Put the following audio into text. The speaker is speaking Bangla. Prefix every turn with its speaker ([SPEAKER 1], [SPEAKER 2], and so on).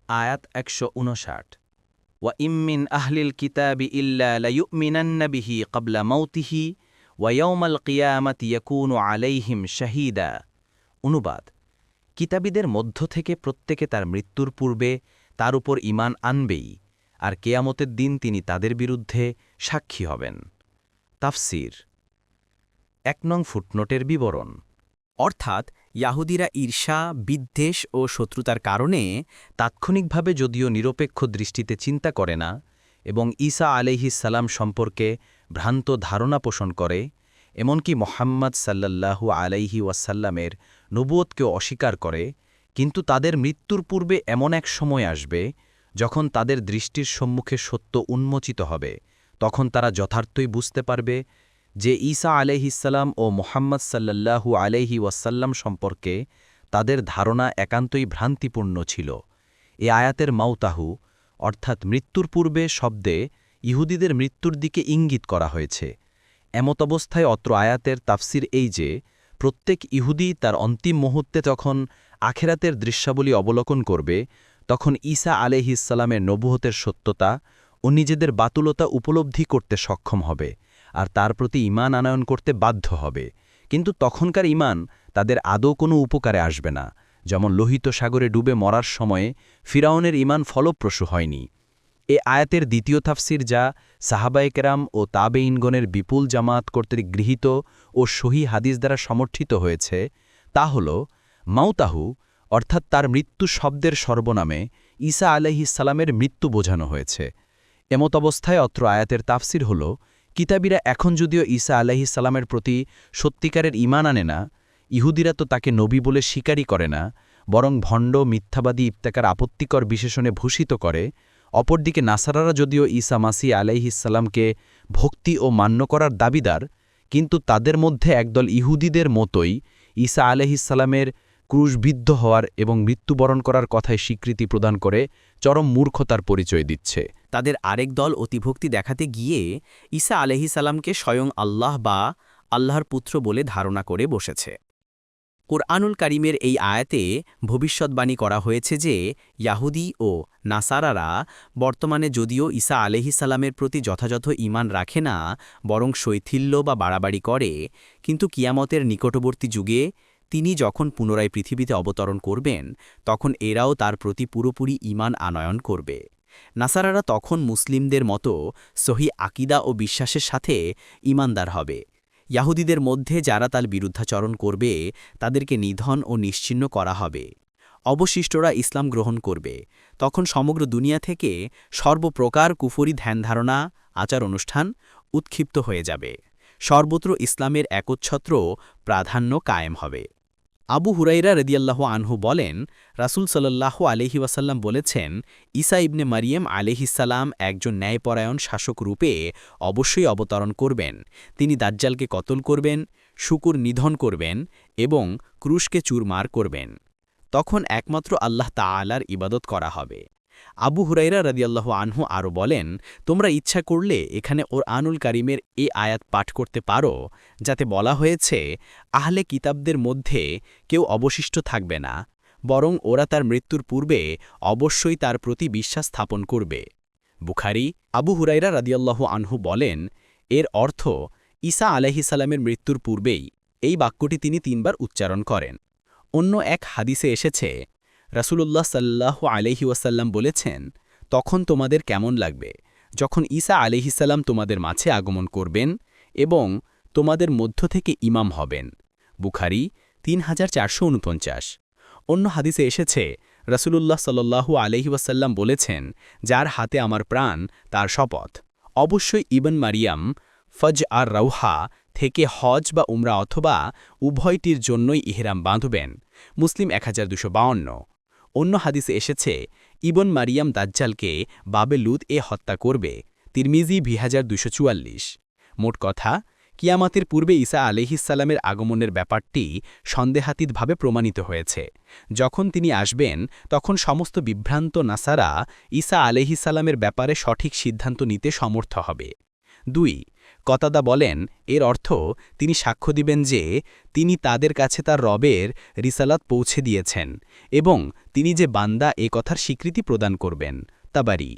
[SPEAKER 1] আয়াত ১৫৯ ওয়া ইম্মিন আহলিল কিতাবি ইল্লা লায়ুমিনান্না বিহি ক্বাবলা মাউতিহি ওয়া ইয়াউমাল কিয়ামাতি ইয়াকুনু আলাইহিম শাহীদা। অনুবাদ: কিতাবীদের মধ্য থেকে প্রত্যেকে তার মৃত্যুর পূর্বে তার উপর ঈমান আনবেই, আর কেয়ামতের দিন তিনি তাদের বিরুদ্ধে সাক্ষী হবেন। তাফসীর। ১ নং ফুটনোটের বিবরণ।
[SPEAKER 2] অর্থাৎ ইয়াহুদিরা ঈর্ষা, বিদ্বেষ ও শত্রুতার কারণে
[SPEAKER 1] তাৎক্ষণিকভাবে যদিও নিরপেক্ষ দৃষ্টিতে চিন্তা করে না এবং ঈসা আলাইহিস সালাম সম্পর্কে ভ্রান্ত ধারণা পোষণ করে, এমনকি মুহাম্মদ সাল্লাল্লাহু আলাইহি ওয়াসাল্লামের নবুয়তকেও অস্বীকার করে, কিন্তু তাদের মৃত্যুর পূর্বে এমন এক সময় আসবে যখন তাদের দৃষ্টির সম্মুখে সত্য উন্মোচিত হবে। তখন তারা যথার্থই বুঝতে পারবে যে ঈসা আলাইহিসসালাম ও মুহাম্মদ সাল্লাল্লাহু আলাইহি ওয়াসাল্লাম সম্পর্কে তাদের ধারণা একান্তই ভ্রান্তিপূর্ণ ছিল। এ আয়াতের মাউতাহু অর্থাৎ মৃত্যুর পূর্বে শব্দে ইহুদিদের মৃত্যুর দিকে ইঙ্গিত করা হয়েছে। এমতাবস্থায় অত্র আয়াতের তাফসির এই যে, প্রত্যেক ইহুদি তার অন্তিম মুহূর্তে যখন আখেরাতের দৃশ্যাবলী অবলোকন করবে, তখন ঈসা আলাইহিসসালামের নবুয়তের সত্যতা ও নিজেদের বাতুলতা উপলব্ধি করতে সক্ষম হবে, আর তার প্রতি ঈমান আনয়ন করতে বাধ্য হবে। কিন্তু তখনকার ঈমান তাদের আদৌ কোনো উপকারে আসবে না, যেমন লোহিত সাগরে ডুবে মরার সময়ে ফিরাউনের ঈমান ফলপ্রসূ হয়নি। এ আয়াতের দ্বিতীয় তাফসির, যা সাহাবায়ে কেরাম ও তাবেঈনগণের বিপুল জামাত কর্তৃক গৃহীত ও সহিহ হাদিস দ্বারা সমর্থিত হয়েছে, তা হল মাউতাহু অর্থাৎ তার মৃত্যু শব্দের সর্বনামে ঈসা আলাইহিসসালামের মৃত্যু বোঝানো হয়েছে। এমতাবস্থায় অত্র আয়াতের তাফসির হল, কিতাবীরা এখন যদিও ঈসা আলাইহিসসালামের প্রতি সত্যিকারের ঈমান আনে না, ইহুদিরা তো তাকে নবী বলে স্বীকারই করে না, বরং ভণ্ড, মিথ্যাবাদী ইফতেকার আপত্তিকর বিশেষণে ভূষিত করে। অপরদিকে নাসারারা যদিও ঈসা মাসীহ আলাইহিসসালামকে ভক্তি ও মান্য করার দাবিদার, কিন্তু তাদের মধ্যে একদল ইহুদিদের মতোই ঈসা আলাইহিসসালামের ক্রুশবিদ্ধ হওয়ার এবং মৃত্যুবরণ করার কথায় স্বীকৃতি প্রদান করে চরম মূর্খতার পরিচয় দিচ্ছে।
[SPEAKER 2] তাদের আরেক দল অতিভক্তি দেখাতে গিয়ে ঈসা আলাইহিসসালামকে স্বয়ং আল্লাহ বা আল্লাহর পুত্র বলে ধারণা করে বসেছে। কুরআনুল কারীমের এই আয়াতে ভবিষ্যদ্বাণী করা হয়েছে যে ইয়াহুদি ও নাসারারা বর্তমানে যদিও ঈসা আলাইহিসসালামের প্রতি যথাযথ ঈমান রাখে না, বরং শৈথিল্য বা বাড়াবাড়ি করে, কিন্তু কিয়ামতের নিকটবর্তী যুগে তিনি যখন পুনরায় পৃথিবীতে অবতরণ করবেন, তখন এরাও তার প্রতি পুরোপুরি ঈমান আনয়ন করবে। নাসারারা তখন মুসলিমদের মতো সহি আকিদা ও বিশ্বাসের সাথে ঈমানদার হবে। ইয়াহুদিদের মধ্যে যারা তার বিরুদ্ধাচরণ করবে, তাদেরকে নিধন ও নিশ্চিহ্ন করা হবে। অবশিষ্টরা ইসলাম গ্রহণ করবে। তখন সমগ্র দুনিয়া থেকে সর্বপ্রকার কুফরি ধ্যানধারণা, আচার অনুষ্ঠান উৎক্ষিপ্ত হয়ে যাবে। সর্বত্র ইসলামের একচ্ছত্র প্রাধান্য কায়েম হবে। আবু হুরাইরা রাদিয়াল্লাহু আনহু বলেন, রাসূল সাল্লাল্লাহু আলাইহি ওয়াসাল্লাম বলেছেন, ঈসা ইবনে মারিয়াম আলাইহিসসালাম একজন ন্যায়পরায়ণ শাসক রূপে অবশ্যই অবতরণ করবেন। তিনি দাজ্জালকে কতল করবেন, শুকুর নিধন করবেন এবং ক্রুশকে চুরমার করবেন। তখন একমাত্র আল্লাহ তাআলার ইবাদত করা হবে। আবু হুরাইরা রাদিয়াল্লাহু আনহু আরও বলেন, তোমরা ইচ্ছা করলে এখানে কুরআনুল কারীমের এই আয়াত পাঠ করতে পারো, যাতে বলা হয়েছে আহলে কিতাবদের মধ্যে কেউ অবশিষ্ট থাকবে না, বরং ওরা তার মৃত্যুর পূর্বে অবশ্যই তার প্রতি বিশ্বাস স্থাপন করবে। বুখারী। আবু হুরাইরা রাদিয়াল্লাহু আনহু বলেন, এর অর্থ ঈসা আলাইহিসসালামের মৃত্যুর পূর্বেই এই বাক্যটি তিনি ৩ বার উচ্চারণ করেন। অন্য এক হাদিসে এসেছে, রাসূলুল্লাহ সাল্লাল্লাহু আলাইহি ওয়াসাল্লাম বলেছেন, তখন তোমাদের কেমন লাগবে যখন ঈসা আলাইহিসসালাম তোমাদের মাঝে আগমন করবেন এবং তোমাদের মধ্য থেকে ইমাম হবেন। বুখারী ৩৪৪৪। অন্য হাদিসে এসেছে, রাসূলুল্লাহ সাল্লাল্লাহু আলাইহি ওয়াসাল্লাম বলেছেন, যার হাতে আমার প্রাণ তার শপথ, অবশ্যই ইবন মারিয়াম ফজ আর রৌহা থেকে হজ বা উমরা অথবা উভয়টির জন্যই ইহরাম বাঁধবেন। মুসলিম ১২৫২। অন্য হাদিসে এসেছে, ইবন মারিয়াম দাজ্জালকে বাবে লুদ হত্যা করবে। তিরমিজি ২২৪৪। মোট কথা, কিয়ামতের পূর্বে ঈসা আলাইহিসসালামের আগমনের ব্যাপারটি সন্দেহাতীতভাবে প্রমাণিত হয়েছে। যখন তিনি আসবেন, তখন সমস্ত বিভ্রান্ত নাসারা ঈসা আলাইহিসসালামের ব্যাপারে সঠিক সিদ্ধান্ত নিতে সমর্থ হবে। ২
[SPEAKER 1] কতাদা বলেন, এর অর্থ তিনি সাক্ষ্য দিবেন যে তিনি তাদের কাছে তার রবের রিসালাত পৌঁছে দিয়েছেন এবং তিনি যে বান্দা এ কথার স্বীকৃতি প্রদান করবেন। তাবারি।